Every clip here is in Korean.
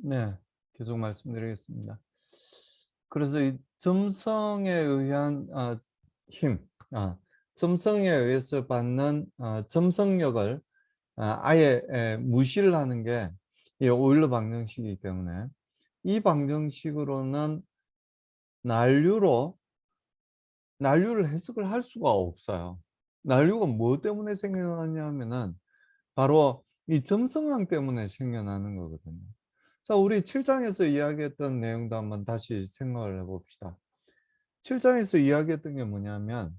네. 계속 말씀드리겠습니다. 그래서 이 점성에 의한 힘, 점성에 의해서 받는 점성력을 아예 무시를 하는 게 이 오일러 방정식이기 때문에 이 방정식으로는 난류로 난류를 해석을 할 수가 없어요. 난류가 뭐 때문에 생겨나냐 하면은 바로 이 점성항 때문에 생겨나는 거거든요. 자, 우리 7 장에서 이야기했던 내용도 한번 다시 생각을 해 봅시다. 7 장에서 이야기했던 게 뭐냐면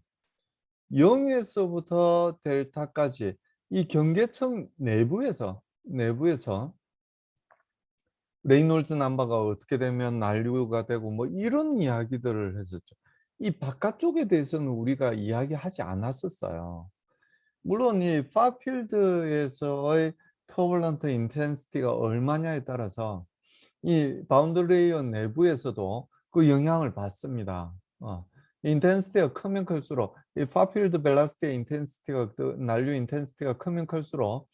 0 에서부터 델타까지 이 경계청 내부에서 레이놀즈 넘버가 어떻게 되면 난류가 되고 뭐 이런 이야기들을 했었죠. 이 바깥쪽에 대해서는 우리가 이야기하지 않았었어요. 물론 이 파필드에서의 터뷸런트 인텐시티가 얼마냐에 따라서 이 바운더리 레이어 내부에서도 그 영향을 받습니다. 인텐시티가 크면 클수록 이 파필드 벨라시티 인텐시티가 난류 인텐시티가 크면 클수록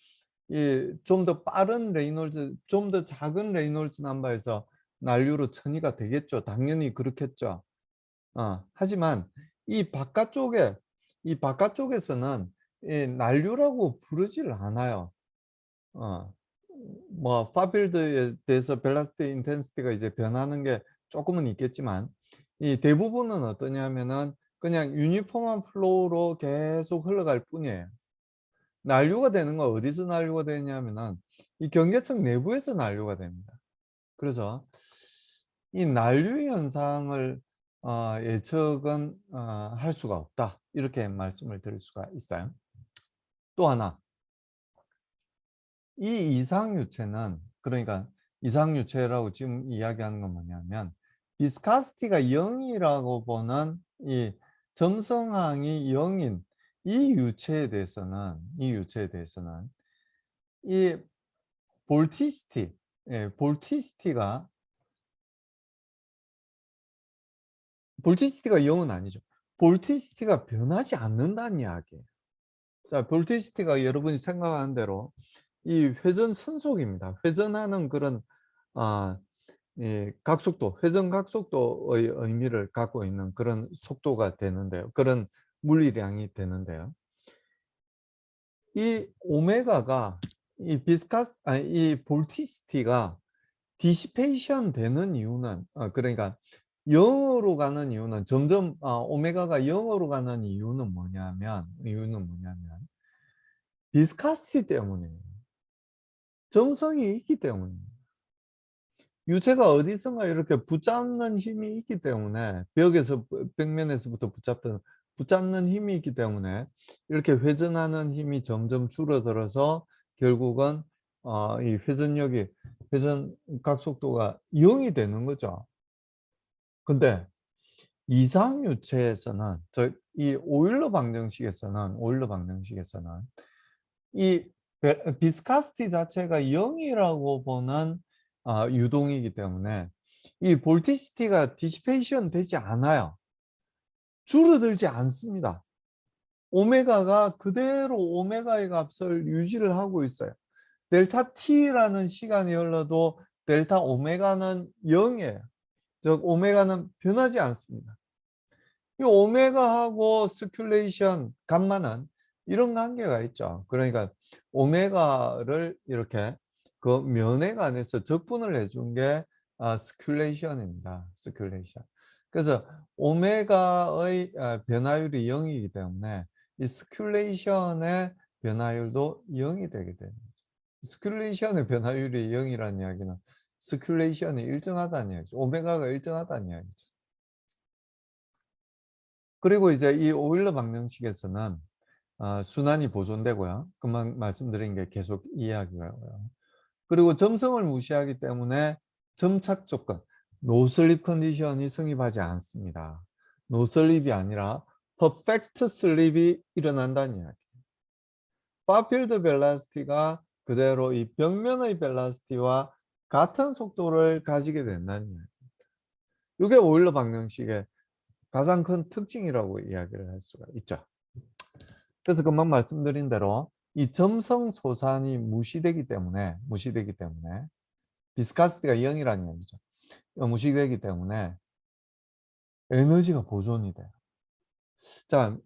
이 좀 더 빠른 레이놀즈 좀 더 작은 레이놀즈 넘버에서 난류로 처리가 되겠죠. 당연히 그렇겠죠. 하지만 이 바깥쪽에 이 바깥쪽에서는 이 난류라고 부르지를 않아요. 어. 뭐 파필드에 대해서 벨라스티 인텐시티가 이제 변하는 게 쪼끔은 있겠지만 이 대부분은 어떠냐면은 그냥 유니폼한 플로우로 계속 흘러갈 뿐이에요. 난류가 되는 건 어디서 난류가 되냐면은 이 경계청 내부에서 난류가 됩니다. 그래서 이 난류 현상을 예측은 할 수가 없다. 이렇게 말씀을 드릴 수가 있어요. 또 하나 이 이상유체는 그러니까 이상유체라고 지금 이야기하는 건 뭐냐면 비스카시티가 0 이라고 보는 이 점성항이 0 인 이 유체에 대해서는 이 볼티시티 볼티시티가 0은 아니죠. 볼티시티가 변하지 않는다는 이야기예요. 자, 볼티시티가 여러분이 생각하는 대로 이 회전 선속입니다. 회전하는 그런 아 각속도, 회전 각속도의 의미를 갖고 있는 그런 속도가 되는데요. 그런 물리량이 되는데요. 이 오메가가 이 비스카스 아니 이 볼티시티가 디시페이션 되는 이유는 그러니까 0 으로 가는 이유는 점점 오메가가 0 으로 가는 이유는 뭐냐면 비스카시티 때문이에요. 점성이 있기 때문입니다. 유체가 어디선가 이렇게 붙잡는 힘이 있기 때문에 벽면에서부터 붙잡는 힘이 있기 때문에 이렇게 회전하는 힘이 점점 줄어들어서 결국은 이 회전 각속도가 0이 되는 거죠. 근데 이상유체에서는 이 오일러 방정식에서는 이 비스카시티 자체가 0 이라고 보는 유동이기 때문에 이 볼티시티가 디시페이션 되지 않아요. 줄어들지 않습니다. 오메가가 그대로 오메가의 값을 유지를 하고 있어요. 델타 t라는 시간이 흘러도 델타 오메가는 0 이에요. 즉 오메가는 변하지 않습니다. 이 오메가하고 스큘레이션 감마는 이런 관계가 있죠. 그러니까 오메가를 이렇게 그 면회관에서 적분을 해준 게 스큘레이션입니다. 스큘레이션. 그래서 오메가의 변화율이 0 이기 때문에 이 스큘레이션의 변화율도 0 이 되게 되는 거죠. 스큘레이션의 변화율이 0 이라는 이야기는 스큘레이션이 일정하다는 이야기죠. 오메가가 일정하다는 이야기죠. 그리고 이제 이 오일러 방정식에서는 순환이 보존되고요. 금방 말씀드린 게 계속 이해하고요. 그리고 점성을 무시하기 때문에 점착 조건, 노슬립 컨디션이 성립하지 않습니다. 노슬립이 아니라 퍼펙트 슬립이 일어난다는 이야기예요. 파필드 벨라시티가 그대로 이 벽면의 벨라시티와 같은 속도를 가지게 된다는 이야기입니다. 이게 오일러 방정식의 가장 큰 특징이라고 이야기를 할 수가 있죠. 그래서 금방 말씀드린 대로 이 점성소산이 무시되기 때문에 비스카시티가 0이라는 얘기죠. 무식되기 때문에 에너지가 보존이 돼요. 자,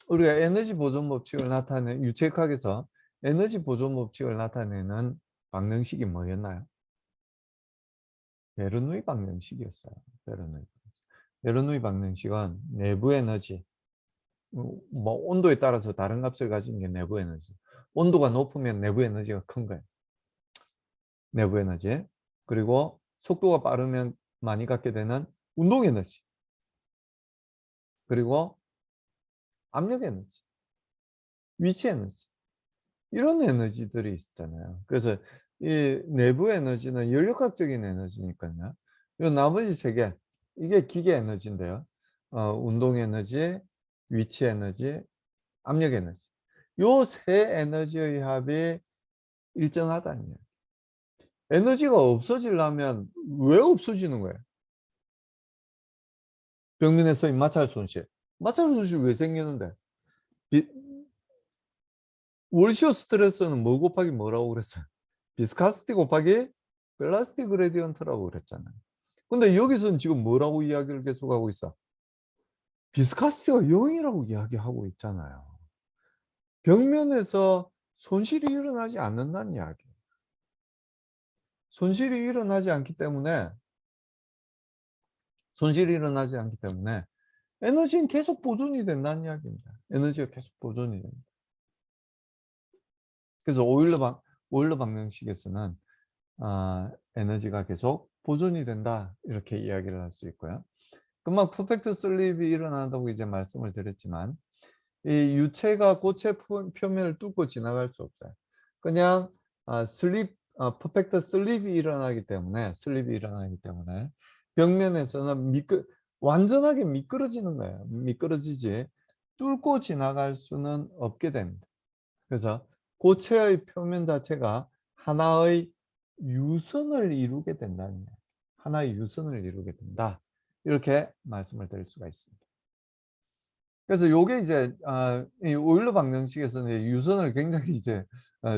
우리가 에너지 보존 법칙을 나타내는 유체역학에서 에너지 보존 법칙을 나타내는 방정식이 뭐였나요? 베르누이 방정식이었어요. 베르누이 방정식은 내부 에너지, 뭐 온도에 따라서 다른 값을 가진 게 내부 에너지. 온도가 높으면 내부 에너지가 큰 거예요. 내부 에너지. 그리고 속도가 빠르면 많이 갖게 되는 운동 에너지. 그리고 압력 에너지, 위치 에너지. 이런 에너지들이 있잖아요. 그래서 이 내부 에너지는 연력학적인 에너지니까요. 이 나머지 세 개, 이게 기계 에너지인데요. 운동 에너지, 위치 에너지, 압력 에너지. 요 세 에너지의 합이 일정하다는 얘기예요. 에너지가 없어지려면 왜 없어지는 거예요? 벽면에서의 마찰 손실. 마찰 손실 왜 생기는데? 월시어 스트레스는 뭐 곱하기 뭐라고 그랬어요? 비스카시티 곱하기 벨라스티 그레디언트라고 그랬잖아요. 근데 여기서는 지금 뭐라고 이야기를 계속하고 있어? 비스카시티가 0이라고 이야기하고 있잖아요. 벽면에서 손실이 일어나지 않는다는 이야기예요. 손실이 일어나지 않기 때문에 에너지는 계속 보존이 된다는 이야기입니다. 에너지가 계속 보존이 됩니다. 그래서 오일러 방정식에서는 에너지가 계속 보존이 된다 이렇게 이야기를 할 수 있고요. 금방 퍼펙트 슬립이 일어난다고 이제 말씀을 드렸지만 이 유체가 고체 표면을 뚫고 지나갈 수 없어요. 그냥 퍼펙트 슬립이 일어나기 때문에 벽면에서는 완전하게 미끄러지는 거예요. 미끄러지지 뚫고 지나갈 수는 없게 됩니다. 그래서 고체의 표면 자체가 하나의 유선을 이루게 된다는 거예요. 하나의 유선을 이루게 된다. 이렇게 말씀을 드릴 수가 있습니다. 그래서 요게 이제 이 오일러 방정식에서는 유선을 굉장히 이제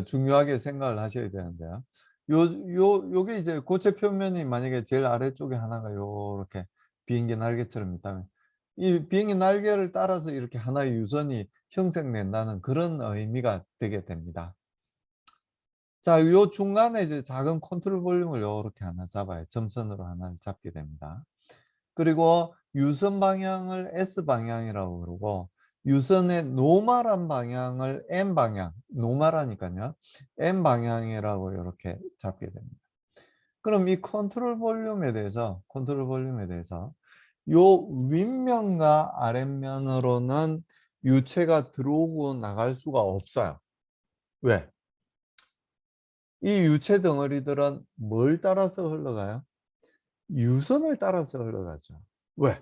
중요하게 생각을 하셔야 되는데요. 요게 이제 고체 표면이 만약에 제일 아래쪽에 하나가 요렇게 비행기 날개처럼 있다면 이 비행기 날개를 따라서 이렇게 하나의 유선이 형성된다는 그런 의미가 되게 됩니다. 자, 요 중간에 이제 작은 컨트롤 볼륨을 요렇게 하나 잡아요. 점선으로 하나를 잡게 됩니다. 그리고 유선 방향을 S 방향이라고 그러고 유선의 노멀한 방향을 M 방향, 노멀하니까요. M 방향이라고 이렇게 잡게 됩니다. 그럼 이 컨트롤 볼륨에 대해서 요 윗면과 아랫면으로는 유체가 들어오고 나갈 수가 없어요. 왜? 이 유체 덩어리들은 뭘 따라서 흘러가요? 유선을 따라서 흘러가죠. 왜?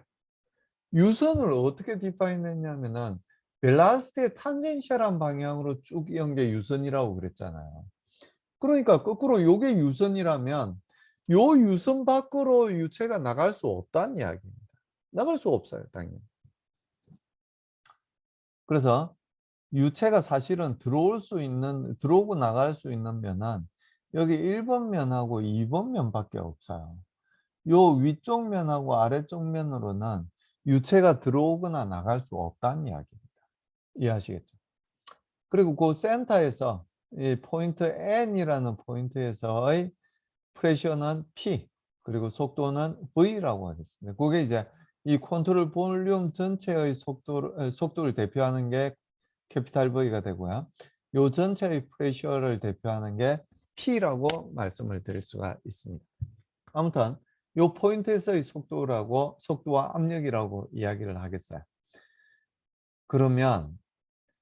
유선을 어떻게 디파인 했냐면은 벨라스트의 탄젠셜한 방향으로 쭉 이은 게 유선이라고 그랬잖아요. 그러니까 거꾸로 요게 유선이라면 요 유선 밖으로 유체가 나갈 수 없다는 이야기입니다. 나갈 수 없어요, 당연히. 그래서 유체가 사실은 들어오고 나갈 수 있는 면은 여기 1번 면하고 2번 면밖에 없어요. 요 위쪽 면하고 아래쪽 면으로는 유체가 들어오거나 나갈 수 없다는 이야기입니다. 이해하시겠죠? 그리고 그 센터에서 이 포인트 N이라는 포인트에서의 프레셔는 P 그리고 속도는 V라고 하겠습니다. 그게 이제 이 컨트롤 볼륨 전체의 속도를 대표하는 게 캐피탈 V가 되고요. 요 전체의 프레셔를 대표하는 게 P라고 말씀을 드릴 수가 있습니다. 아무튼 요 포인트에서의 속도와 압력이라고 이야기를 하겠어요. 그러면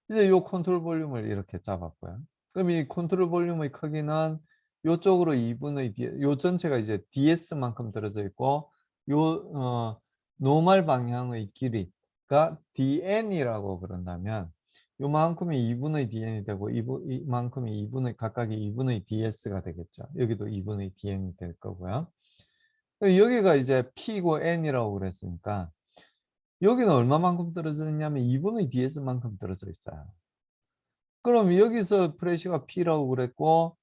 이제 요 컨트롤 볼륨을 이렇게 잡았고요. 그럼 이 컨트롤 볼륨의 크기는 요쪽으로 2분의 요 전체가 이제 ds만큼 들어져 있고 요 노멀 방향의 길이가 dn이라고 그런다면 요만큼이 2분의 dn이 되고 이만큼이 각각이 2분의 ds가 되겠죠. 여기도 2분의 dn이 될 거고요. 여기가 이제 p고 n이라고 그랬으니까 여기는 얼마만큼 떨어져 있냐면 2분의 ds만큼 떨어져 있어요. 그럼 여기서 프레셔가 P라고 그랬고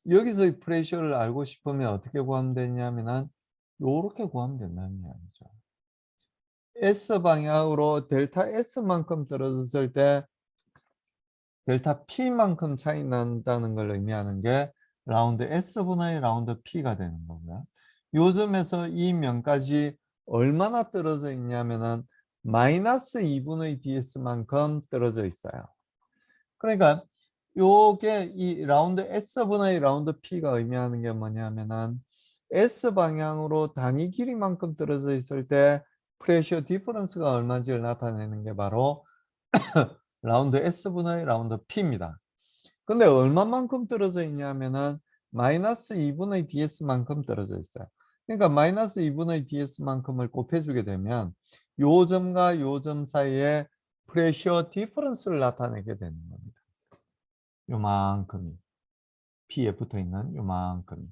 여기서 이 프레셔를 알고 싶으면 어떻게 구하면 되냐면은 요렇게 구하면 된다는 이야기죠. S 방향으로 델타 S만큼 떨어졌을 때 델타 P만큼 차이 난다는 걸 의미하는 게 라운드 S분의 라운드 P가 되는 거고요. 요점에서 이 면까지 얼마나 떨어져 있냐면은 마이너스 2분의 ds만큼 떨어져 있어요. 그러니까 요게 이 라운드 S분의 라운드 P가 의미하는 게 뭐냐면은 S 방향으로 단위 길이만큼 떨어져 있을 때 프레셔 디퍼런스가 얼마인지를 나타내는 게 바로 라운드 S분의 라운드 P입니다. 근데 얼마만큼 떨어져 있냐면은 마이너스 2분의 ds만큼 떨어져 있어요. 그러니까 마이너스 2분의 ds만큼을 곱해주게 되면 요 점과 요 점 사이에 프레셔 디퍼런스를 나타내게 되는 겁니다. 요만큼이 P에 붙어있는 요만큼이.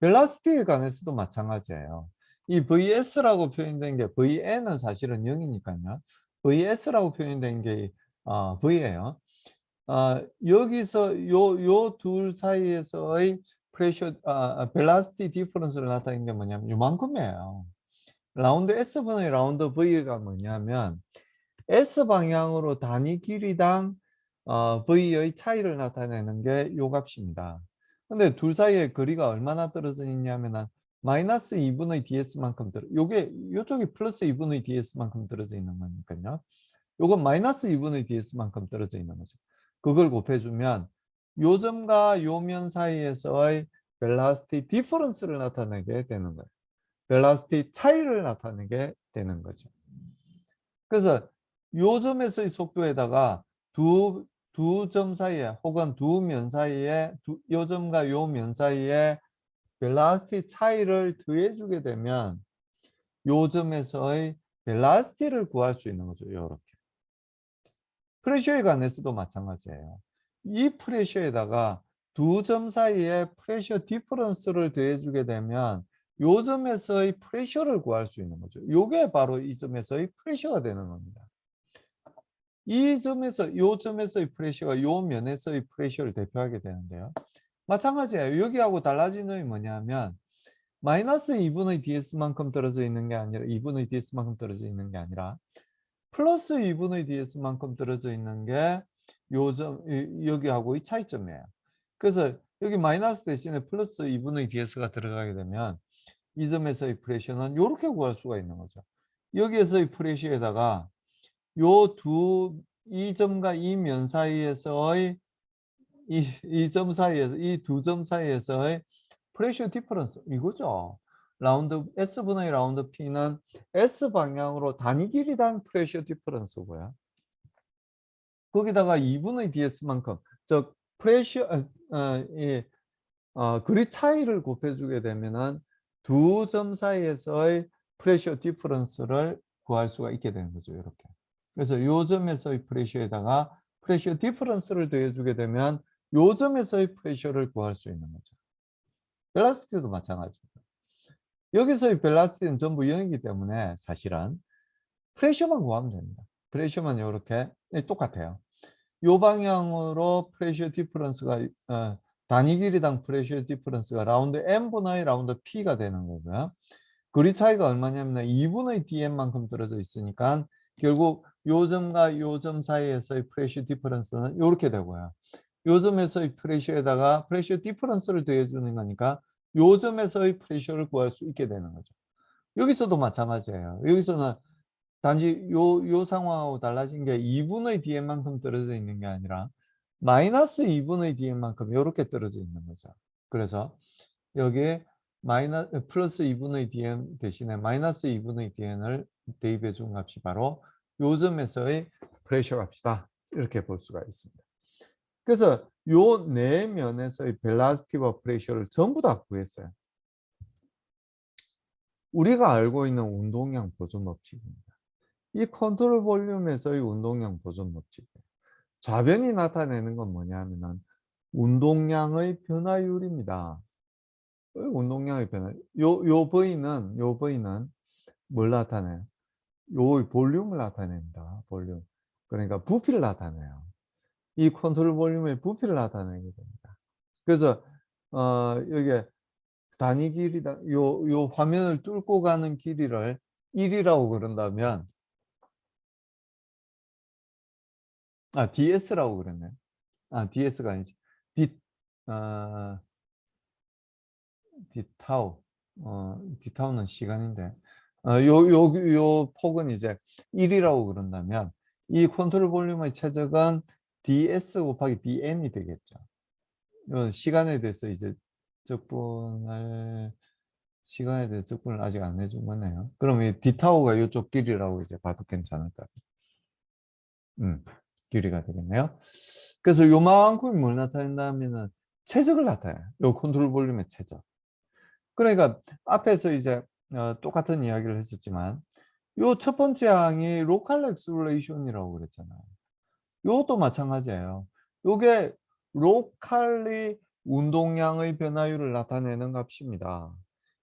벨라시티에 관해서도 마찬가지예요. 이 VS라고 표현된 게 VN은 사실은 0이니까요. VS라고 표현된 게 V예요. 여기서 요 둘 사이에서의 프레셔 벨라시티 디퍼런스를 나타내는 게 뭐냐면 요만큼이에요. 라운드 S분의 라운드 V가 뭐냐면 S 방향으로 단위 길이당 V의 차이를 나타내는 게 요 값입니다. 근데 둘 사이의 거리가 얼마나 떨어져 있냐면 마이너스 2분의 ds만큼 요게 요쪽이 플러스 2분의 ds만큼 떨어져 있는 거니까요. 요건 마이너스 2분의 ds만큼 떨어져 있는 거죠. 그걸 곱해주면 요 점과 요 면 사이에서의 벨라시티 디퍼런스를 나타내게 되는 거예요. 벨라시티 차이를 나타내게 되는 거죠. 그래서 요 점에서의 속도에다가 두 점 사이에 혹은 두 면 사이에 요 점과 요 면 사이에 벨라시티 차이를 더해주게 되면 요 점에서의 벨라시티를 구할 수 있는 거죠. 요렇게. 프레셔에 관해서도 마찬가지예요. 이 프레셔에다가 두 점 사이에 프레셔 디퍼런스를 더해주게 되면 요 점에서의 프레셔를 구할 수 있는 거죠. 요게 바로 이 점에서의 프레셔가 되는 겁니다. 이 점에서 요 점에서의 프레셔가 요 면에서의 프레셔를 대표하게 되는데요. 마찬가지예요. 여기하고 달라지는 점이 뭐냐면 마이너스 2분의 ds만큼 떨어져 있는 게 아니라 2분의 ds만큼 떨어져 있는 게 아니라 플러스 2분의 ds만큼 떨어져 있는 게 요점 여기하고의 차이점이에요. 그래서 여기 마이너스 대신에 플러스 2분의 ds가 들어가게 되면 이 점에서의 프레셔는 이렇게 구할 수가 있는 거죠. 여기에서의 프레셔에다가 이 점과 이 면 사이에서의 이 점 사이에서 이 두 점 사이에서의 프레셔 디퍼런스 이거죠. 라운드 S분의 라운드 P는 S 방향으로 단위 길이당 프레셔 디퍼런스고요. 거기다가 2분의 ds만큼 즉 프레셔 거리 차이를 곱해주게 되면은 두 점 사이에서의 프레셔 디퍼런스를 구할 수가 있게 되는 거죠. 이렇게. 그래서 요 점에서의 프레셔에다가 프레셔 디퍼런스를 더해주게 되면 요 점에서의 프레셔를 구할 수 있는 거죠. 벨라시티도 마찬가지입니다. 여기서의 벨라시티는 전부 0이기 때문에 사실은 프레셔만 구하면 됩니다. 프레셔만 이렇게 똑같아요. 요 방향으로 프레셔 디퍼런스가 단위 길이당 프레셔 디퍼런스가 라운드 n분의 라운드 p가 되는 거고요. 거리 차이가 얼마냐면 2분의 dm만큼 떨어져 있으니까 결국 요 점과 요 점 사이에서의 프레셔 디퍼런스는 이렇게 되고요. 요 점에서의 프레셔에다가 프레셔 디퍼런스를 더해주는 거니까 요 점에서의 프레셔를 구할 수 있게 되는 거죠. 여기서도 마찬가지예요. 여기서는 단지 요 상황하고 달라진 게 2분의 dm만큼 떨어져 있는 게 아니라 마이너스 2분의 dm만큼 이렇게 떨어져 있는 거죠. 그래서 여기에 플러스 2분의 dm 대신에 마이너스 2분의 dm을 대입해 준 값이 바로 요 점에서의 프레셔 값이다. 이렇게 볼 수가 있습니다. 그래서 요 네 면에서의 벨라시티와 프레셔를 전부 다 구했어요. 우리가 알고 있는 운동량 보존 법칙입니다. 이 컨트롤 볼륨에서의 운동량 보존 법칙이에요. 좌변이 나타내는 건 뭐냐면은 운동량의 변화율입니다. 운동량의 변화. 요 V는 뭘 나타내요? 요 볼륨을 나타냅니다. 볼륨. 그러니까 부피를 나타내요. 이 컨트롤 볼륨의 부피를 나타내게 됩니다. 그래서 여기에 단위 길이다. 요 화면을 뚫고 가는 길이를 1이라고 그런다면, ds라고 그랬네. ds가 아니지. d 어, d타우. d타우는 시간인데. 요 폭은 이제 1이라고 그런다면, 이 컨트롤 볼륨의 최적은 ds 곱하기 dn이 되겠죠. 이건 시간에 대해서 이제 적분을 시간에 대해서 적분을 아직 안 해준 거네요. 그럼 이 d타우가 이쪽 길이라고 이제 봐도 괜찮을까요? 길이가 되겠네요. 그래서 요만큼이 뭘 나타낸다면은 최적을 나타내요. 요 컨트롤 볼륨의 최적. 그러니까 앞에서 이제 똑같은 이야기를 했었지만 요 첫 번째 항이 로컬 엑스플레이션이라고 그랬잖아요. 요것도 마찬가지예요. 요게 로컬리 운동량의 변화율을 나타내는 값입니다.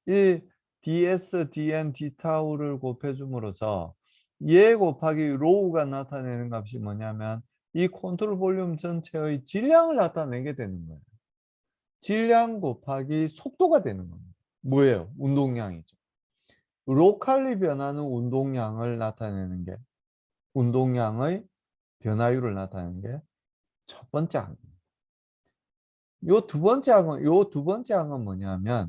이 ds, dn, d타우를 곱해줌으로써 얘 곱하기 로우가 나타내는 값이 뭐냐면 이 컨트롤 볼륨 전체의 질량을 나타내게 되는 거예요. 질량 곱하기 속도가 되는 겁니다. 뭐예요? 운동량이죠. 로컬리 변하는 운동량을 나타내는 게 운동량의 변화율을 나타내는 게 첫 번째 항입니다. 요 두 번째 항은 뭐냐면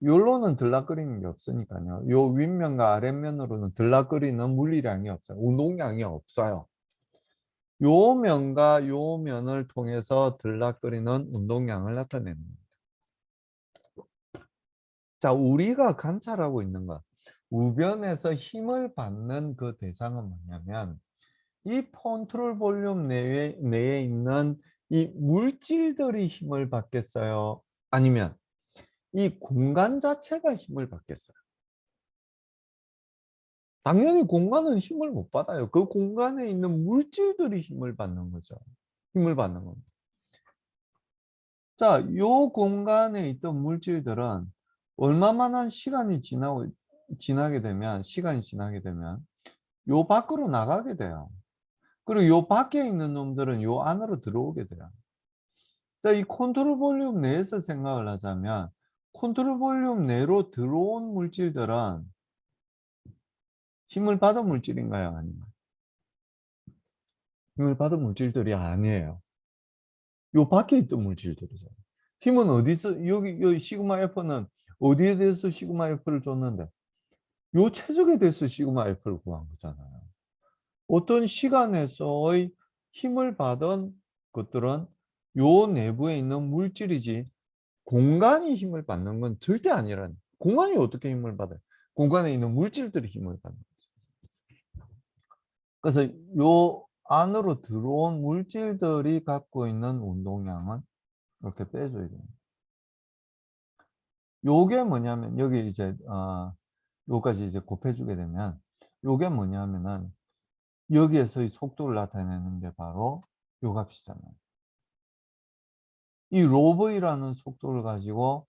요로는 들락거리는 게 없으니까요. 요 윗면과 아랫면으로는 들락거리는 물리량이 없어요. 운동량이 없어요. 요 면과 요 면을 통해서 들락거리는 운동량을 나타내는 겁니다. 자, 우리가 관찰하고 있는 것. 우변에서 힘을 받는 그 대상은 뭐냐면 이 컨트롤 볼륨 내에 있는 이 물질들이 힘을 받겠어요? 아니면 이 공간 자체가 힘을 받겠어요? 당연히 공간은 힘을 못 받아요. 그 공간에 있는 물질들이 힘을 받는 거죠. 힘을 받는 겁니다. 자, 요 공간에 있던 물질들은 얼마만한 시간이 지나게 되면 요 밖으로 나가게 돼요. 그리고 요 밖에 있는 놈들은 요 안으로 들어오게 돼요. 자, 이 컨트롤 볼륨 내에서 생각을 하자면 컨트롤 볼륨 내로 들어온 물질들은 힘을 받은 물질인가요? 아닌가요? 힘을 받은 물질들이 아니에요. 요 밖에 있던 물질들이죠. 힘은 어디서, 여기 시그마 F는 어디에 대해서 시그마 F를 줬는데, 요 최적에 대해서 시그마 F를 구한 거잖아요. 어떤 시간에서의 힘을 받은 것들은 요 내부에 있는 물질이지, 공간이 힘을 받는 건 절대 아니라는. 공간이 어떻게 힘을 받아요? 공간에 있는 물질들이 힘을 받는 거죠. 그래서 요 안으로 들어온 물질들이 갖고 있는 운동량은 이렇게 빼줘야 됩니다. 요게 뭐냐면 여기 이제 요까지 이제 곱해주게 되면 요게 뭐냐면은 여기에서의 속도를 나타내는 게 바로 요 값이잖아요. 이 로브이라는 속도를 가지고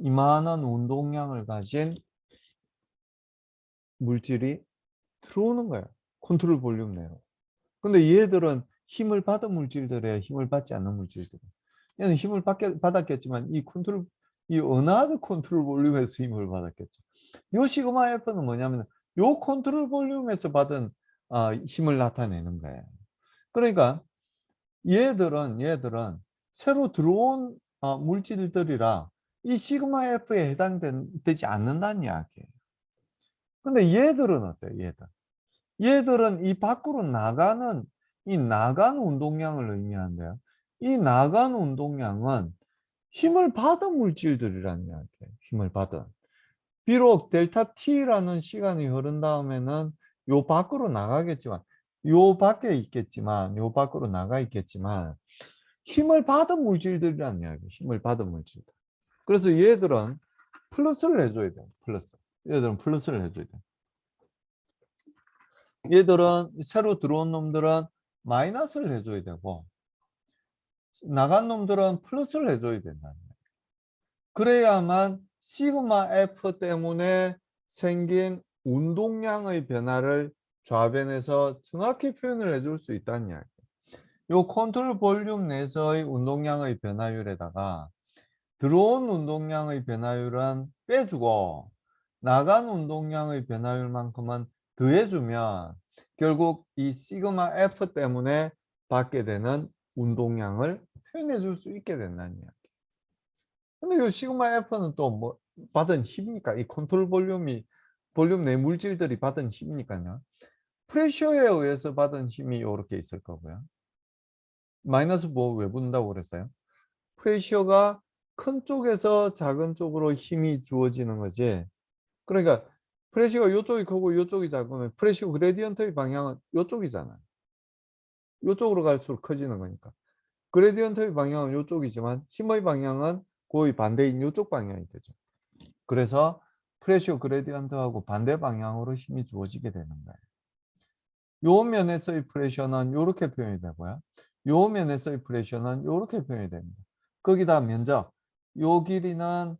이만한 운동량을 가진 물질이 들어오는 거예요. 컨트롤 볼륨 내로. 근데 얘들은 힘을 받은 물질들에 힘을 받지 않는 물질들. 얘는 힘을 받았겠지만 이 은하드 컨트롤 볼륨에서 힘을 받았겠죠. 요 시그마 F는 뭐냐면 요 컨트롤 볼륨에서 받은 힘을 나타내는 거예요. 그러니까 얘들은 새로 들어온 물질들이라 이 시그마 F에 해당되지 않는다는 이야기예요. 근데 얘들은 어때요? 얘들은 이 밖으로 나가는 이 나간 운동량을 의미하는데요. 이 나간 운동량은 힘을 받은 물질들이라는 이야기예요. 힘을 받은. 비록 델타 T라는 시간이 흐른 다음에는 요 밖으로 나가겠지만 요 밖으로 나가 있겠지만 힘을 받은 물질들이라는 이야기예요. 힘을 받은 물질들. 그래서 얘들은 플러스를 해줘야 돼요. 플러스. 얘들은 플러스를 해줘야 돼요. 얘들은 새로 들어온 놈들은 마이너스를 해줘야 되고 나간 놈들은 플러스를 해줘야 된다. 그래야만 시그마 F 때문에 생긴 운동량의 변화를 좌변에서 정확히 표현을 해줄 수 있다는 이야기예요. 요 컨트롤 볼륨 내에서의 운동량의 변화율에다가 들어온 운동량의 변화율은 빼주고 나간 운동량의 변화율만큼은 더해주면 결국 이 시그마 F 때문에 받게 되는 운동량을 표현해 줄 수 있게 된다는 이야기. 근데 이 시그마 F는 또 뭐 받은 힘이니까 이 컨트롤 볼륨 내 물질들이 받은 힘이니까요. 프레셔에 의해서 받은 힘이 요렇게 있을 거고요. 마이너스 뭐 왜 붙는다고 그랬어요? 프레셔가 큰 쪽에서 작은 쪽으로 힘이 주어지는 거지. 그러니까 프레셔가 요쪽이 크고 요쪽이 작으면 프레셔 그레디언트의 방향은 요쪽이잖아요. 요쪽으로 갈수록 커지는 거니까. 그레디언트의 방향은 요쪽이지만 힘의 방향은 거의 반대인 요쪽 방향이 되죠. 그래서 프레셔 그레디언트하고 반대 방향으로 힘이 주어지게 되는 거예요. 요 면에서의 프레셔는 요렇게 표현이 되고요. 요 면에서의 프레셔는 요렇게 표현이 됩니다. 거기다 면적, 요 길이는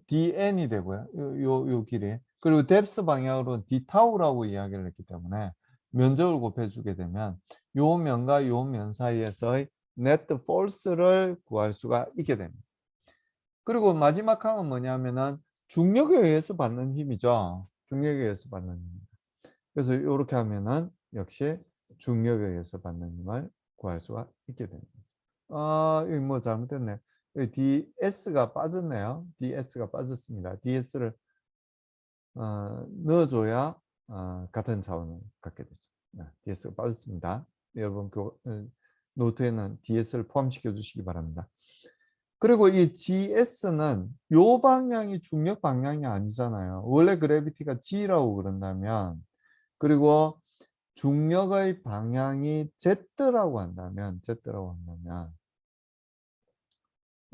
dn이 되고요. 요 길이. 그리고 뎁스 방향으로 d 타우라고 이야기를 했기 때문에 면적을 곱해주게 되면 요 면과 요 면 사이에서의 네트 폴스를 구할 수가 있게 됩니다. 그리고 마지막 항은 뭐냐면은 중력에 의해서 받는 힘이죠. 중력에 의해서 받는 힘. 그래서 요렇게 하면은 역시 중력에 의해서 받는 힘을 구할 수가 있게 됩니다. 여기 뭐 잘못됐네. 여기 ds가 빠졌네요. ds가 빠졌습니다. ds를 넣어줘야 같은 차원을 갖게 되죠. ds가 빠졌습니다. 여러분 노트에는 ds를 포함시켜 주시기 바랍니다. 그리고 이 GS는 요 방향이 중력 방향이 아니잖아요. 원래 그래비티가 G라고 그런다면 그리고 중력의 방향이 Z라고 한다면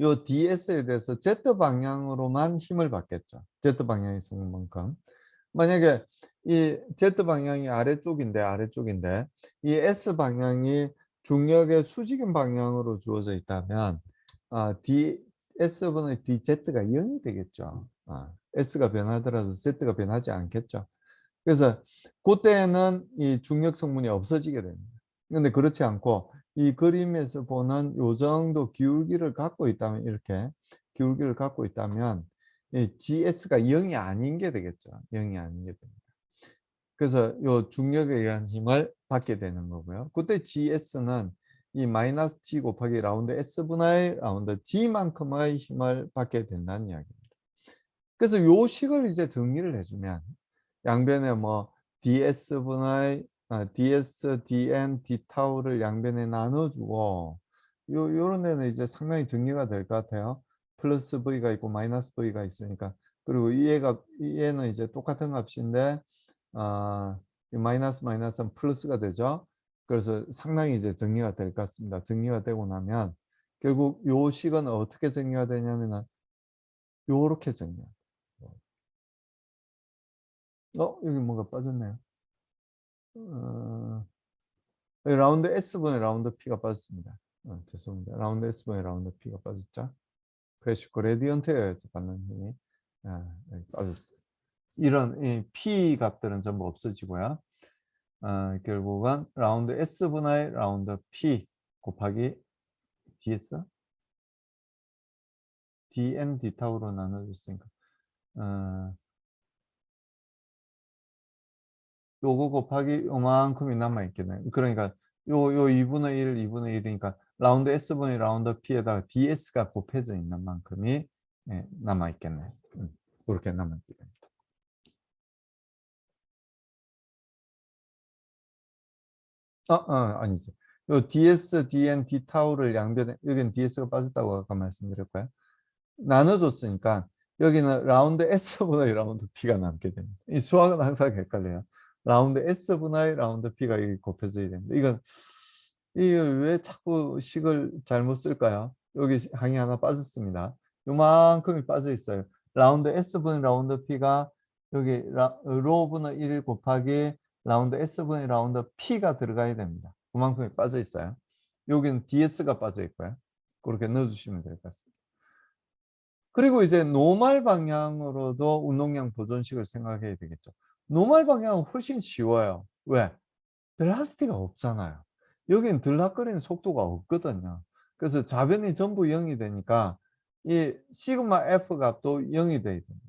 요 DS에 대해서 Z 방향으로만 힘을 받겠죠. Z 방향이 있는 만큼. 만약에 이 Z 방향이 아래쪽인데 이 S 방향이 중력의 수직인 방향으로 주어져 있다면 S분의 DZ가 0이 되겠죠. S가 변하더라도 Z가 변하지 않겠죠. 그래서 그때는 이 중력 성분이 없어지게 됩니다. 근데 그렇지 않고 이 그림에서 보는 요 정도 기울기를 갖고 있다면 이렇게 기울기를 갖고 있다면 이 GS가 0이 아닌 게 되겠죠. 0이 아닌 게 됩니다. 그래서 요 중력에 의한 힘을 받게 되는 거고요. 그때 GS는 이 마이너스 G 곱하기 라운드 S분의 라운드 G만큼의 힘을 받게 된다는 이야기입니다. 그래서 요 식을 이제 정리를 해주면 양변에 뭐 ds분의 ds, dn, d타우를 양변에 나눠주고 요런 데는 이제 상당히 정리가 될 것 같아요. 플러스 v가 있고 마이너스 v가 있으니까 그리고 얘는 이제 똑같은 값인데 마이너스 마이너스는 플러스가 되죠. 그래서 상당히 이제 정리가 될 것 같습니다. 정리가 되고 나면 결국 요 식은 어떻게 정리가 되냐면은 요렇게 정리가 돼요. 여기 뭔가 빠졌네요. 어, 라운드 S분의 라운드 P가 빠졌습니다. 죄송합니다. 라운드 S분의 라운드 P가 빠졌죠. 프레시 그레디언트에 의해서 받는 힘이 빠졌어요. 이런 이 P 값들은 전부 없어지고요. 결국은 라운드 S분의 라운드 P 곱하기 DS? dn d타우로 나눠줬으니까 요거 곱하기 요만큼이 남아있겠네요. 그러니까 요 2분의 1, 2분의 1이니까 라운드 S분의 라운드 P에다가 DS가 곱해져 있는 만큼이 남아있겠네요. 그렇게 남아있게 됩니다. 아니죠. 요 DS, DN, D타우를 양변에, 여기는 DS가 빠졌다고 아까 말씀드렸고요. 나눠줬으니까 여기는 라운드 S분의 라운드 P가 남게 됩니다. 이 수학은 항상 헷갈려요. 라운드 S분의 라운드 P가 곱해져야 됩니다. 이게 왜 자꾸 식을 잘못 쓸까요? 여기 항이 하나 빠졌습니다. 요만큼이 빠져 있어요. 라운드 S분의 라운드 P가 여기 로분의 1 곱하기 라운드 S분의 라운드 P가 들어가야 됩니다. 그만큼이 빠져 있어요. 여기는 DS가 빠져 있고요. 그렇게 넣어주시면 될 것 같습니다. 그리고 이제 노멀 방향으로도 운동량 보존식을 생각해야 되겠죠. 노멀 방향은 훨씬 쉬워요. 왜? 벨라시티가 없잖아요. 여기는 들락거리는 속도가 없거든요. 그래서 좌변이 전부 0이 되니까 이 시그마 F 값도 0이 돼야 됩니다.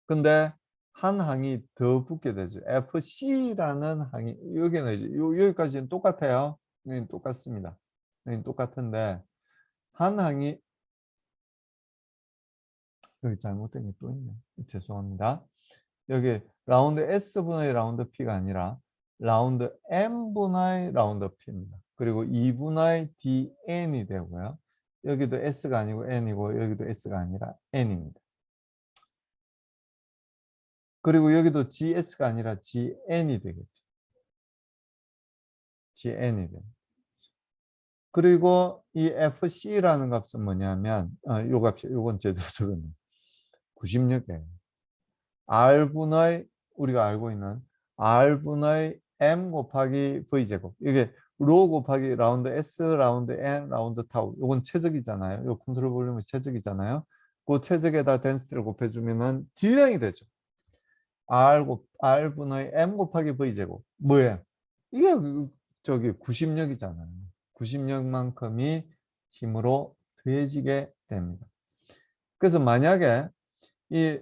근데 한 항이 더 붙게 되죠. FC라는 항이 여기는 이제 여기까지는 똑같아요. 여기는 똑같습니다. 여기는 똑같은데 한 항이 여기 잘못된 게 또 있네. 죄송합니다. 여기 라운드 S분의 라운드 P가 아니라 라운드 M분의 라운드 P입니다. 그리고 2분의 DN이 되고요. 여기도 S가 아니고 N이고 여기도 S가 아니라 N입니다. 그리고 여기도 GS가 아니라 GN이 되겠죠. GN이 됩니다. 그리고 이 FC라는 값은 뭐냐면 요 값이 요건 제대로 적었네. 96이에요. R분의 우리가 알고 있는 R분의 M 곱하기 V제곱. 이게 로 곱하기 라운드 S, 라운드 N, 라운드 타우. 요건 최적이잖아요. 요 컨트롤 볼륨이 최적이잖아요. 그 최적에다 덴시티를 곱해주면은 질량이 되죠. R분의 M 곱하기 V제곱. 뭐예요? 이게 저기 구심력이잖아요. 구심력만큼이 힘으로 더해지게 됩니다. 그래서 만약에 이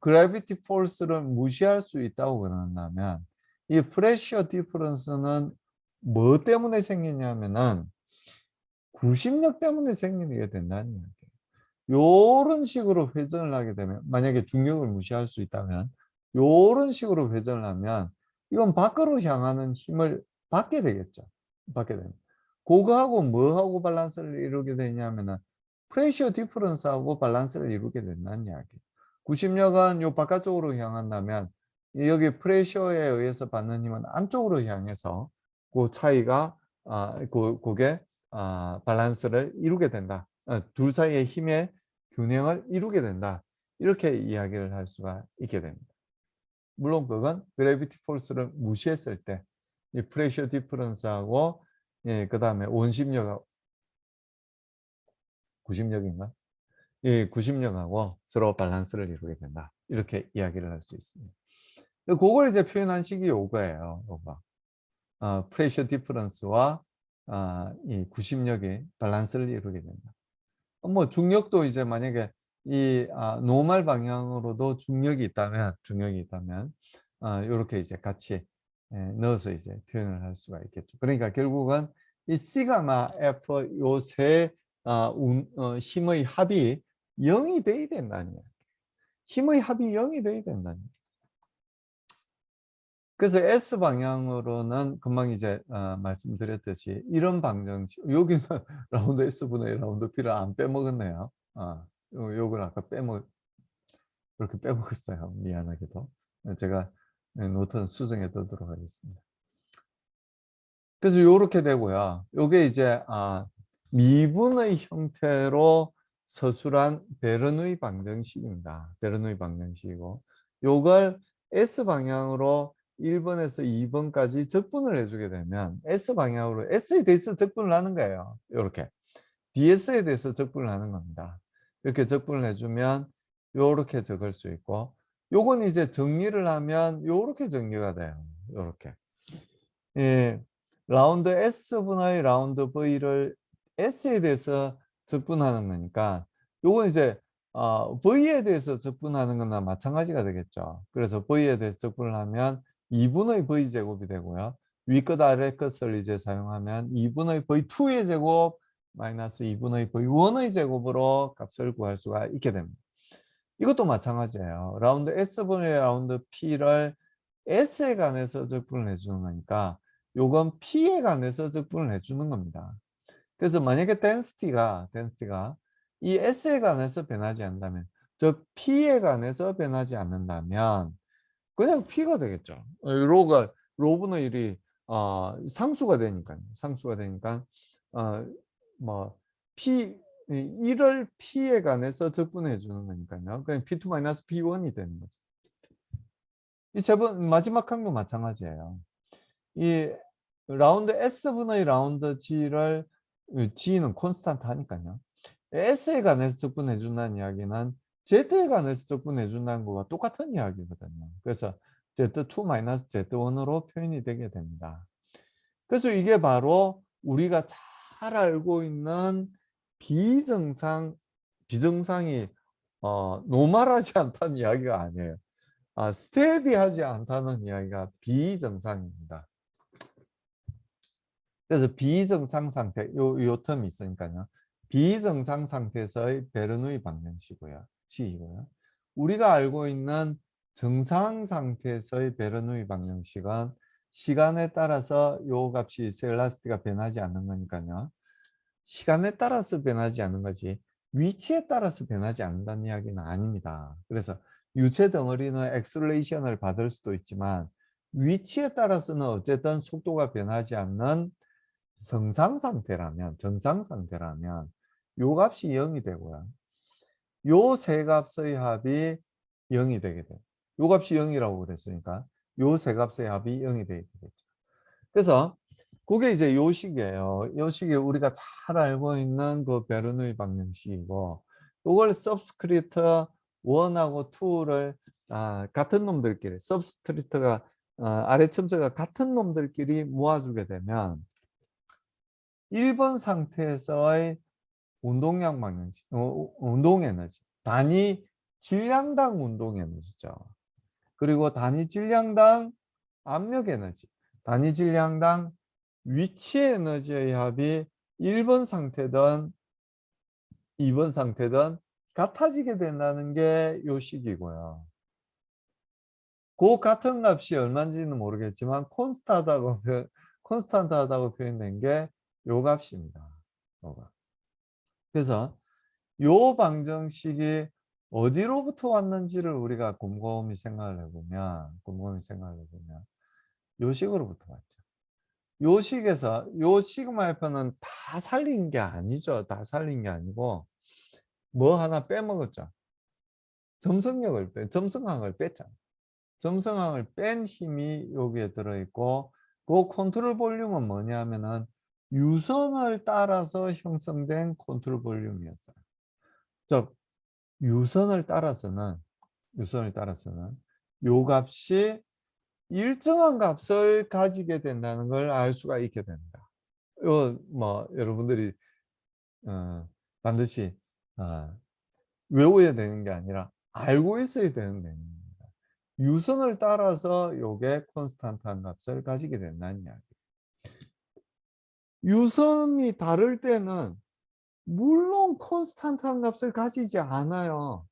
그래비티 포스를 무시할 수 있다고 그런다면 이 프레셔 디퍼런스는 뭐 때문에 생기냐면은 구심력 때문에 생기게 된다는 이야기예요. 요런 식으로 회전을 하게 되면 만약에 중력을 무시할 수 있다면 요런 식으로 회전을 하면 이건 밖으로 향하는 힘을 받게 되겠죠. 받게 됩니다. 그거하고 뭐하고 밸런스를 이루게 되냐면은 프레셔 디퍼런스하고 밸런스를 이루게 된다는 이야기예요. 구심력은 요 바깥쪽으로 향한다면 여기 프레셔에 의해서 받는 힘은 안쪽으로 향해서 그 차이가 그게 밸런스를 이루게 된다. 둘 사이의 힘의 균형을 이루게 된다. 이렇게 이야기를 할 수가 있게 됩니다. 물론 그건 그래비티 포스를 무시했을 때 이 프레셔 디퍼런스하고 그다음에 원심력 구심력인가? 이 구심력하고 서로 밸런스를 이루게 된다. 이렇게 이야기를 할 수 있습니다. 그걸 이제 표현한 식이 요거예요. 요거. 프레셔 디퍼런스와 이 구심력이 밸런스를 이루게 된다. 뭐 중력도 이제 만약에 이 노멀 방향으로도 중력이 있다면 요렇게 이제 같이 넣어서 이제 표현을 할 수가 있겠죠. 그러니까 결국은 이 시그마 F 요 세 힘의 합이 0이 돼야 된다는 거예요. 힘의 합이 0이 돼야 된다는 거예요. 그래서 S 방향으로는 금방 이제 말씀드렸듯이 이런 방정식 여기는 라운드 S분의 라운드 P를 안 빼먹었네요. 요걸 아까 그렇게 빼먹었어요. 미안하게도. 제가 노트는 수정해 두도록 하겠습니다. 그래서 요렇게 되고요. 요게 이제 미분의 형태로 서술한 베르누이 방정식입니다. 베르누이 방정식이고 요걸 S 방향으로 1번에서 2번까지 적분을 해주게 되면 S 방향으로 S에 대해서 적분을 하는 거예요. 요렇게 DS에 대해서 적분을 하는 겁니다. 이렇게 적분을 해주면 요렇게 적을 수 있고 요건 이제 정리를 하면 요렇게 정리가 돼요. 요렇게. 예, 라운드 S분의 라운드 V를 S에 대해서 적분하는 거니까 요건 이제 V에 대해서 적분하는 거나 마찬가지가 되겠죠. 그래서 V에 대해서 적분을 하면 2분의 V제곱이 되고요. 위끝 아래 끝을 이제 사용하면 2분의 V2의 제곱 마이너스 2분의 V1의 제곱으로 값을 구할 수가 있게 됩니다. 이것도 마찬가지예요. 라운드 S분의 라운드 P를 S에 관해서 적분을 해주는 거니까 요건 P에 관해서 적분을 해주는 겁니다. 그래서 만약에 density가 이 S에 관해서 변하지 않는다면 즉 P에 관해서 변하지 않는다면 그냥 P가 되겠죠. 로분의 1이 상수가 되니까 뭐 P 1을 P에 관해서 적분해 주는 거니까요. 그냥 P2 P1이 되는 거죠. 이 세 번 마지막 항도 마찬가지예요. 이 라운드 S분의 라운드 G는 콘스탄트 하니까요. S에 관해서 적분해 준다는 이야기는 Z에 관해서 적분해 준다는 거와 똑같은 이야기거든요. 그래서 Z2 Z1으로 표현이 되게 됩니다. 그래서 이게 바로 우리가 잘 알고 있는 비정상 비정상이 노멀하지 않다는 이야기가 아니에요. 스테디하지 않다는 이야기가 비정상입니다. 그래서 비정상 상태, 요 텀이 있으니까요. 비정상 상태에서의 베르누이 방정식이고요. 우리가 알고 있는 정상 상태에서의 베르누이 방정식은 시간에 따라서 요 값이 셀라스티가 변하지 않는 거니까요. 시간에 따라서 변하지 않는 거지 위치에 따라서 변하지 않는다는 이야기는 아닙니다. 그래서 유체 덩어리는 엑셀레이션을 받을 수도 있지만 위치에 따라서는 어쨌든 속도가 변하지 않는 정상 상태라면 요 값이 0이 되고요. 요 세 값의 합이 0이 되게 돼요. 요 값이 0이라고 그랬으니까 요 세 값의 합이 0이 되게 되겠죠. 그래서 그게 이제 요 식이에요. 요 식이 우리가 잘 알고 있는 그 베르누이 방정식이고 요걸 서브스크립트 1하고 2를 같은 놈들끼리 서브스크립트가 아래 첨자가 같은 놈들끼리 모아주게 되면 1번 상태에서의 운동량 방정식, 운동 에너지, 단위 질량당 운동 에너지죠. 그리고 단위 질량당 압력 에너지, 단위 질량당 위치 에너지의 합이 1번 상태든 2번 상태든 같아지게 된다는 게 요 식이고요. 그 같은 값이 얼마인지는 모르겠지만 콘스탄트하다고 표현된 게 요 값입니다. 요가. 그래서 요 방정식이 어디로부터 왔는지를 우리가 곰곰이 생각을 해보면 요 식으로부터 왔죠. 요 식에서 요 시그마 F는 다 살린 게 아니죠. 다 살린 게 아니고 뭐 하나 빼먹었죠. 점성항을 뺐잖아. 점성항을 뺀 힘이 여기에 들어있고 그 컨트롤 볼륨은 뭐냐면은 유선을 따라서 형성된 컨트롤 볼륨이었어요. 즉 유선을 따라서는 요 값이 일정한 값을 가지게 된다는 걸 알 수가 있게 됩니다. 요 뭐 여러분들이 반드시 외워야 되는 게 아니라 알고 있어야 되는 내용입니다. 유선을 따라서 요게 콘스탄트한 값을 가지게 된다는 이야기. 유선이 다를 때는 물론 콘스탄트한 값을 가지지 않아요.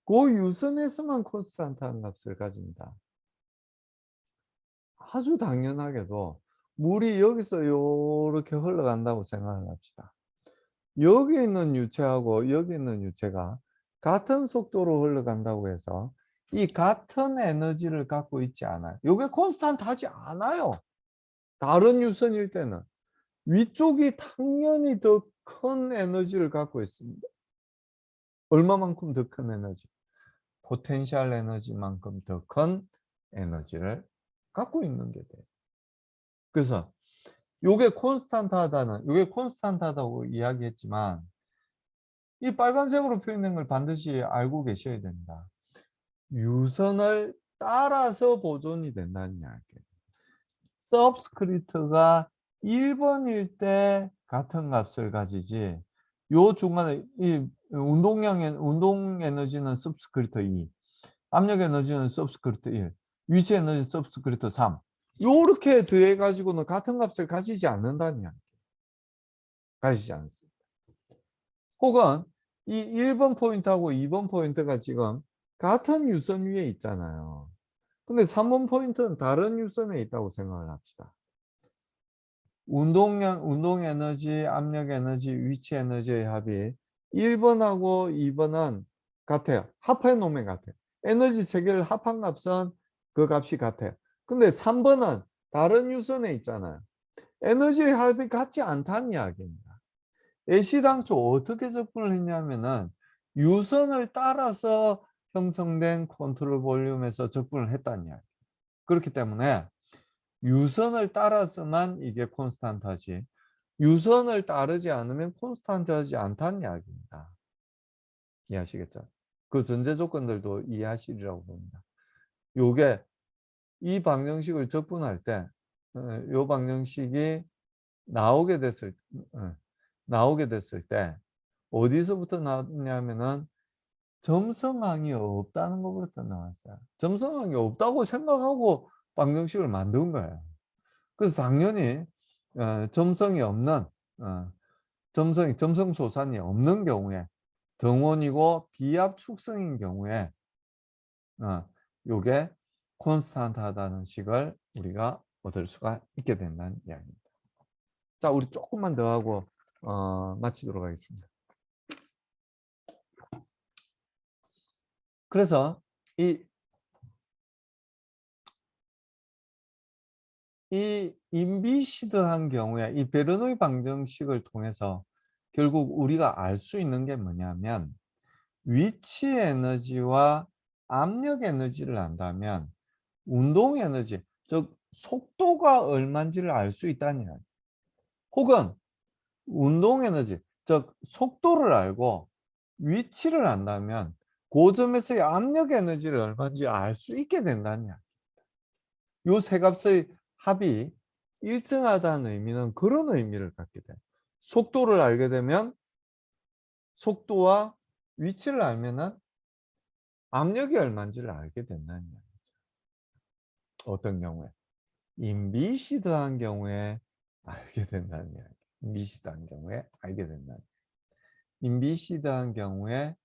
그 유선에서만 콘스탄트한 값을 가집니다. 아주 당연하게도 물이 여기서 요렇게 흘러간다고 생각을 합시다. 여기 있는 유체하고 여기 있는 유체가 같은 속도로 흘러간다고 해서 이 같은 에너지를 갖고 있지 않아요. 이게 콘스탄트 하지 않아요. 다른 유선일 때는 위쪽이 당연히 더 큰 에너지를 갖고 있습니다. 얼마만큼 더 큰 에너지? 포텐셜 에너지만큼 더 큰 에너지를 갖고 있는 게 돼요. 그래서 요게 콘스탄트하다고 이야기했지만 이 빨간색으로 표현된 걸 반드시 알고 계셔야 됩니다. 유선을 따라서 보존이 된다는 이야기예요. 서브스크립트가 1번일 때 같은 값을 가지지 요 중간에 이 운동 에너지는 서브스크립트 2, 압력 에너지는 서브스크립트 1, 위치 에너지 서브스크립트 3 요렇게 더해 가지고는 같은 값을 가지지 않는다는 이야기예요. 가지지 않습니다. 혹은 이 1번 포인트하고 2번 포인트가 지금 같은 유선 위에 있잖아요. 근데 3번 포인트는 다른 유선에 있다고 생각을 합시다. 운동 에너지, 압력 에너지, 위치 에너지의 합이 1번하고 2번은 같아요. 합해 놓으면 같아요. 에너지 세 개를 합한 값은 그 값이 같아요. 근데 3번은 다른 유선에 있잖아요. 에너지의 합이 같지 않다는 이야기입니다. 애시당초 어떻게 접근을 했냐면은 유선을 따라서 형성된 컨트롤 볼륨에서 접근을 했다는 이야기. 그렇기 때문에 유선을 따라서만 이게 콘스탄트하지 유선을 따르지 않으면 콘스탄트하지 않다는 이야기입니다. 이해하시겠죠? 그 전제 조건들도 이해하시리라고 봅니다. 요게 이 방정식을 접근할 때 요 방정식이 나오게 됐을 때 어디서부터 나왔냐면은 점성항이 없다는 것부터 나왔어요. 점성항이 없다고 생각하고 방정식을 만든 거예요. 그래서 당연히 점성이 없는 점성소산이 없는 경우에 등원이고 비압축성인 경우에 요게 콘스탄트하다는 식을 우리가 얻을 수가 있게 된다는 이야기입니다. 자, 우리 조금만 더 하고 마치도록 하겠습니다. 그래서 이 인비시드한 경우에 이 베르노이 방정식을 통해서 결국 우리가 알 수 있는 게 뭐냐면 위치 에너지와 압력 에너지를 안다면 운동 에너지, 즉 속도가 얼마인지를 알 수 있다는 이야기. 혹은 운동 에너지, 즉 속도를 알고 위치를 안다면 그 점에서의 압력 에너지를 얼마인지 알 수 있게 된다는 이야기. 요 세 값의 합이 일정하다는 의미는 그런 의미를 갖게 돼요. 속도를 알게 되면 속도와 위치를 알면은 압력이 얼마인지를 알게 된다는 이야기죠. 어떤 경우에? 인비시드한 경우에 알게 된다는 이야기. 인비시드한 경우에 알게 된다는 이야기. 인비시드한 경우에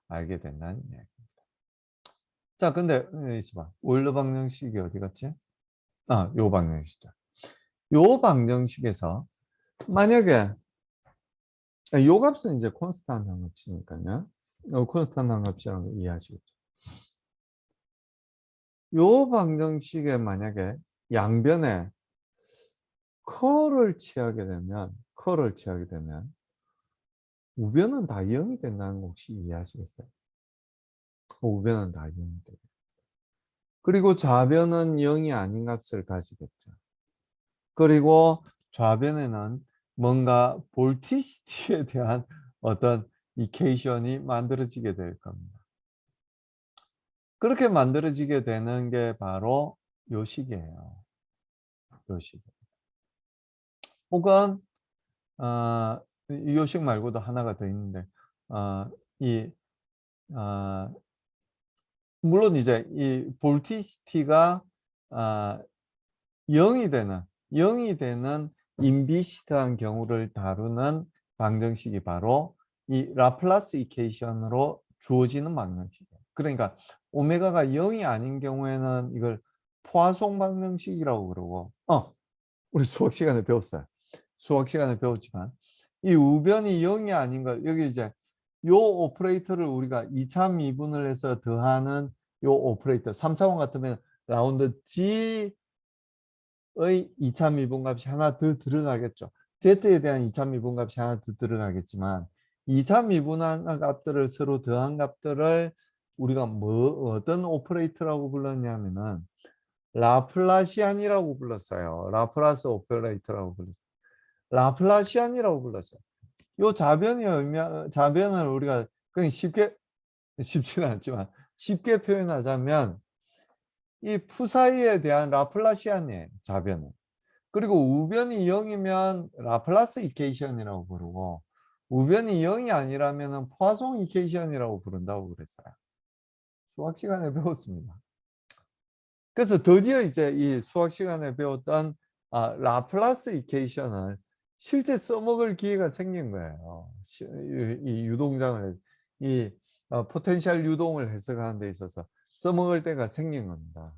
알게 된다는 이야기. 자, 근데 있어봐. 오일러 방정식이 어디 갔지? 요 방정식이죠. 요 방정식에서 만약에 요 값은 이제 콘스탄트 한 값이니까요. 콘스탄트 한 값이라는 거 이해하시겠죠. 요 방정식에 만약에 양변에 커를 취하게 되면 우변은 다 0이 된다는 거 혹시 이해하시겠어요? 우변은 다 0이 돼요. 그리고 좌변은 0이 아닌 값을 가지겠죠. 그리고 좌변에는 뭔가 볼티시티에 대한 어떤 이퀘이션이 만들어지게 될 겁니다. 그렇게 만들어지게 되는 게 바로 요 식이에요. 요 식. 혹은 요 식 말고도 하나가 더 있는데 이 물론 이제 이 볼티시티가 0이 되는 인비시트한 경우를 다루는 방정식이 바로 이 라플라스 이퀘이션으로 주어지는 방정식이에요. 그러니까 오메가가 0이 아닌 경우에는 이걸 포화송 방정식이라고 그러고 우리 수학 시간에 배웠어요. 수학 시간에 배웠지만 이 우변이 0이 아닌 것 여기 이제 요 오퍼레이터를 우리가 2차 미분을 해서 더하는 요 오퍼레이터 3차원 같으면 라운드 G의 2차 미분값이 하나 더 들어가겠죠. Z에 대한 2차 미분값이 하나 더 들어가겠지만 2차 미분한 값들을 서로 더한 값들을 우리가 어떤 오퍼레이터라고 불렀냐면은 라플라시안이라고 불렀어요. 라플라스 오퍼레이터라고 불렀어요. 라플라시안이라고 불렀어요. 요 좌변을 우리가 그냥 쉽지는 않지만 쉽게 표현하자면 이 푸사이에 대한 라플라시안이에요. 좌변은. 그리고 우변이 0이면 라플라스 이퀘이션이라고 부르고 우변이 0이 아니라면 포화송 이퀘이션이라고 부른다고 그랬어요. 수학 시간에 배웠습니다. 그래서 드디어 이제 이 수학 시간에 배웠던 라플라스 이퀘이션을 실제 써먹을 기회가 생긴 거예요. 이 유동장을 이 포텐셜 유동을 해석하는 데 있어서 써먹을 때가 생긴 겁니다.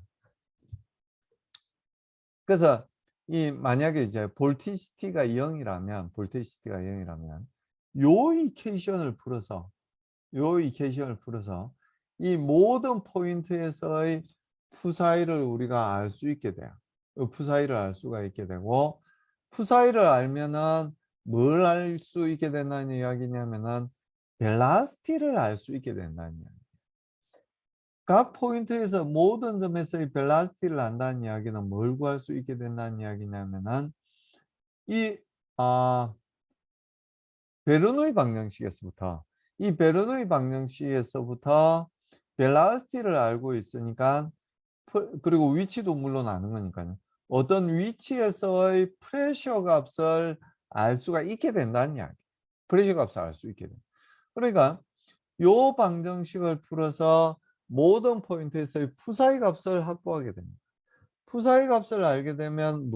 그래서 이 만약에 이제 볼티시티가 0이라면 요 이퀘이션을 풀어서 이 모든 포인트에서의 푸사이를 우리가 알 수 있게 돼요. 푸사이를 알 수가 있게 되고 푸사이를 알면은 뭘 알 수 있게 된다는 이야기냐면은 벨라시티를 알 수 있게 된다는 이야기. 각 포인트에서 모든 점에서의 벨라시티를 안다는 이야기는 뭘 구할 수 있게 된다는 이야기냐면은 이 베르노이 방정식에서부터 벨라시티를 알고 있으니까 그리고 위치도 물론 아는 거니까요. 어떤 위치에서의 프레셔 값을 알 수가 있게 된다는 이야기. 프레셔 값을 알 수 있게 된다. 그러니까 요 방정식을 풀어서 모든 포인트에서의 푸사이 값을 확보하게 됩니다. 푸사이 값을 알게 되면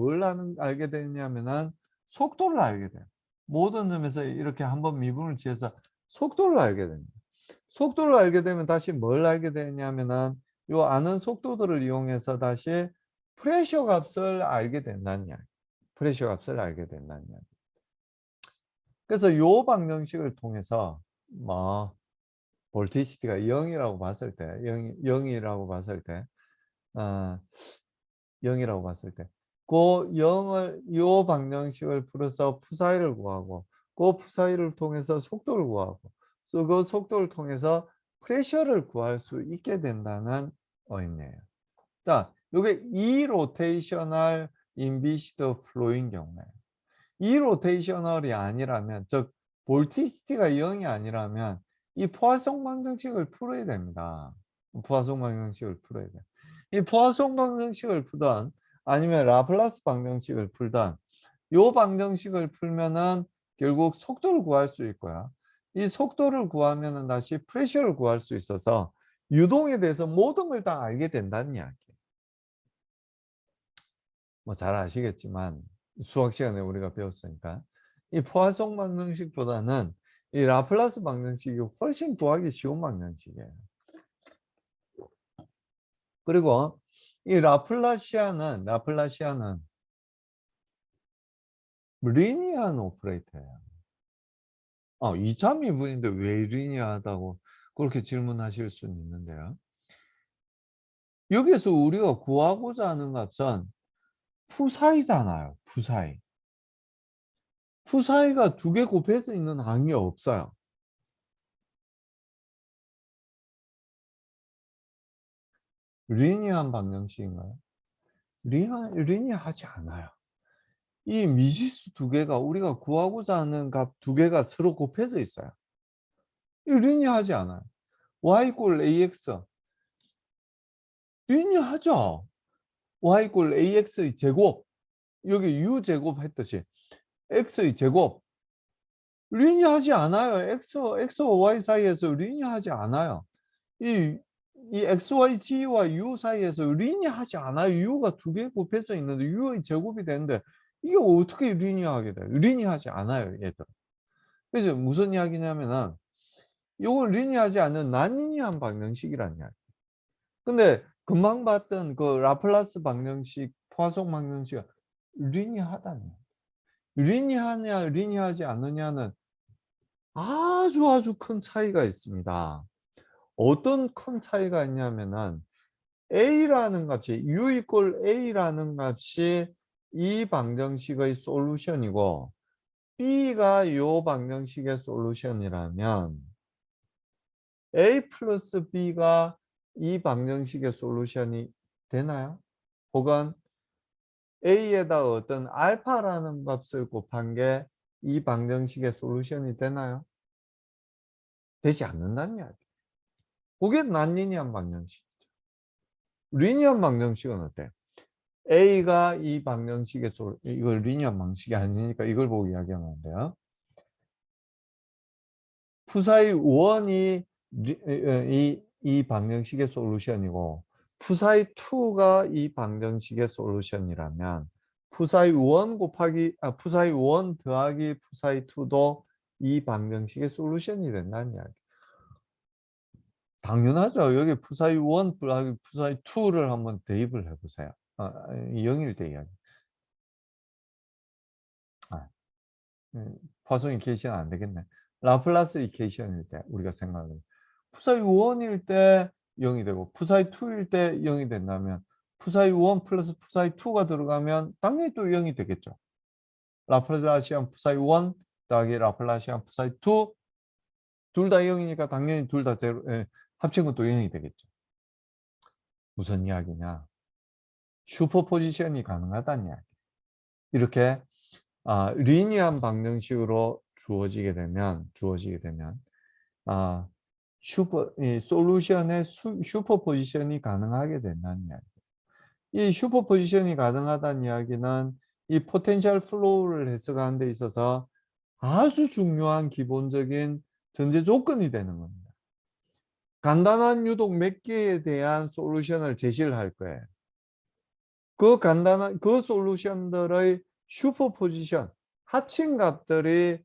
알게 되냐면은 속도를 알게 돼요. 모든 점에서 이렇게 한번 미분을 지어서 속도를 알게 됩니다. 속도를 알게 되면 다시 뭘 알게 되냐면은 요 아는 속도들을 이용해서 다시 프레셔 값을 알게 된다는 이야기. 프레셔 값을 알게 된다는 이야기. 그래서 요 방정식을 통해서 뭐 볼티시티가 0이라고 봤을 때 0이라고 봤을 때 어 0이라고 봤을 때 고 0을 요 방정식을 풀어서 푸사이를 구하고 그 푸사이를 통해서 속도를 구하고 그 속도를 통해서 프레셔를 구할 수 있게 된다는 의미예요. 자, 요게 이로테이셔널 인비시드 플로우인 경우에 이로테이셔널이 아니라면 즉 볼티시티가 0이 아니라면 이 포화성 방정식을 풀어야 됩니다. 포화성 방정식을 풀어야 돼요. 이 포화성 방정식을 풀던 아니면 라플라스 방정식을 풀던 요 방정식을 풀면은 결국 속도를 구할 수 있고요. 이 속도를 구하면은 다시 프레셔를 구할 수 있어서 유동에 대해서 모든 걸 다 알게 된다는 이야기예요. 뭐 잘 아시겠지만 수학 시간에 우리가 배웠으니까 이 포화성 방정식보다는 이 라플라스 방정식이 훨씬 구하기 쉬운 방정식이에요. 그리고 이 라플라시아는 리니어한 오퍼레이터예요. 2차 미분인데 왜 리니어하다고 그렇게 질문하실 수는 있는데요. 여기서 우리가 구하고자 하는 값은 푸사이잖아요. 푸사이. 푸사이가 두 개 곱해서 있는 항이 없어요. 리니어한 방정식인가요? 리니어하지 않아요. 이 미지수 두 개가 우리가 구하고자 하는 값 두 개가 서로 곱해져 있어요. 이 리니어하지 않아요. y = ax 리니어하죠. y = ax의 제곱 여기 u 제곱 했듯이 x의 제곱 리니어하지 않아요. x와 y 사이에서 리니어하지 않아요. 이 xyz와 u 사이에서 리니어하지 않아요. u가 두 개 곱해져 있는데 u의 제곱이 되는데 이게 어떻게 리니어하게 돼요? 리니어하지 않아요, 얘들. 그래서 무슨 이야기냐면은 요걸 리니어하지 않는 난리니어한 방정식이라는 이야기. 근데 금방 봤던 그 라플라스 방정식, 포화성 방정식은 리니어하다는 이야기. 리니어하냐, 리니어하지 않느냐는 아주 큰 차이가 있습니다. 어떤 큰 차이가 있냐면은 a라는 값이 u = a라는 값이 이 방정식의 솔루션이고 b가 이 방정식의 솔루션이라면 a 플러스 b가 이 방정식의 솔루션이 되나요? 혹은 a에다 어떤 알파라는 값을 곱한 게 이 방정식의 솔루션이 되나요? 되지 않는다는 이야기예요. 그게 난리니어한 방정식이죠. 리니어한 방정식은 어때요? A가 이 방정식의 이걸 리니어한 방식이 아니니까 이걸 보고 이야기하면 돼요. 푸사이 1이 이 방정식의 솔루션이고 푸사이 2가 이 방정식의 솔루션이라면 푸사이 1 더하기 푸사이 2도 이 방정식의 솔루션이 된다는 이야기. 당연하죠. 여기 푸사이 1 더하기 푸사이 2를 한번 대입을 해보세요. 0일 때 이야기. 아, 파송 이케이션 안 되겠네. 라플라스 이케이션일 때 우리가 생각을 푸사이 1일 때 0이 되고 푸사이 2일 때 0이 된다면 푸사이 1 플러스 푸사이 2가 들어가면 당연히 또 0이 되겠죠. 라플라시안 푸사이 1 더하기 라플라시안 푸사이 2 둘 다 0이니까 당연히 둘 다 제로 합친 것도 0이 되겠죠. 무슨 이야기냐? 슈퍼포지션이 가능하다는 이야기. 이렇게 리니어한 방정식으로 주어지게 되면 이 솔루션의 슈퍼포지션이 가능하게 된다는 이야기. 이 슈퍼포지션이 가능하다는 이야기는 이 포텐셜 플로우를 해석하는 데 있어서 아주 중요한 기본적인 전제 조건이 되는 겁니다. 간단한 유동 몇 개에 대한 솔루션을 제시를 할 거예요. 그 간단한 그 솔루션들의 슈퍼포지션, 합친 값들이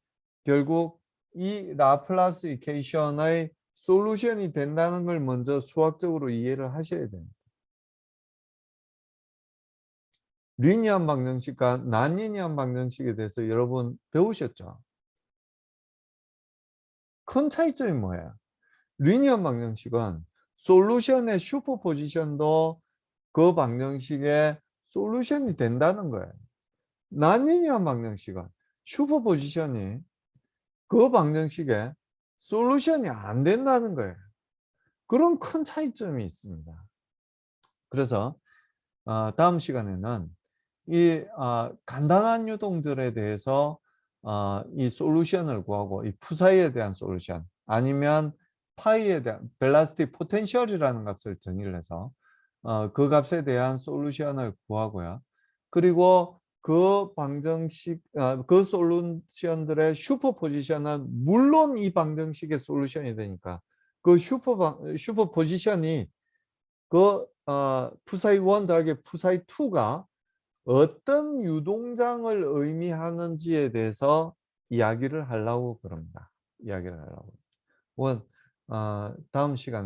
결국 이 라플라스 이퀘이션의 솔루션이 된다는 걸 먼저 수학적으로 이해를 하셔야 됩니다. 리니어한 방정식과 난리니어한 방정식에 대해서 여러분 배우셨죠? 큰 차이점이 뭐예요? 리니어한 방정식은 솔루션의 슈퍼포지션도 그 방정식의 솔루션이 된다는 거예요. 난리니어한 방정식은 슈퍼포지션이 그 방정식의 솔루션이 안 된다는 거예요. 그런 큰 차이점이 있습니다. 그래서 다음 시간에는 이 간단한 유동들에 대해서 이 솔루션을 구하고 이 푸사이에 대한 솔루션 아니면 파이에 대한 벨라스틱 포텐셜이라는 값을 정의를 해서 그 값에 대한 솔루션을 구하고요. 그리고 그 방정식 그 솔루션들의 슈퍼포지션은 물론 이 방정식의 솔루션이 되니까 그 슈퍼포지션이 그 푸사이 1 더하기 푸사이 2가 어떤 유동장을 의미하는지에 대해서 이야기를 하려고 그럽니다. 이야기를 하려고. 다음 시간에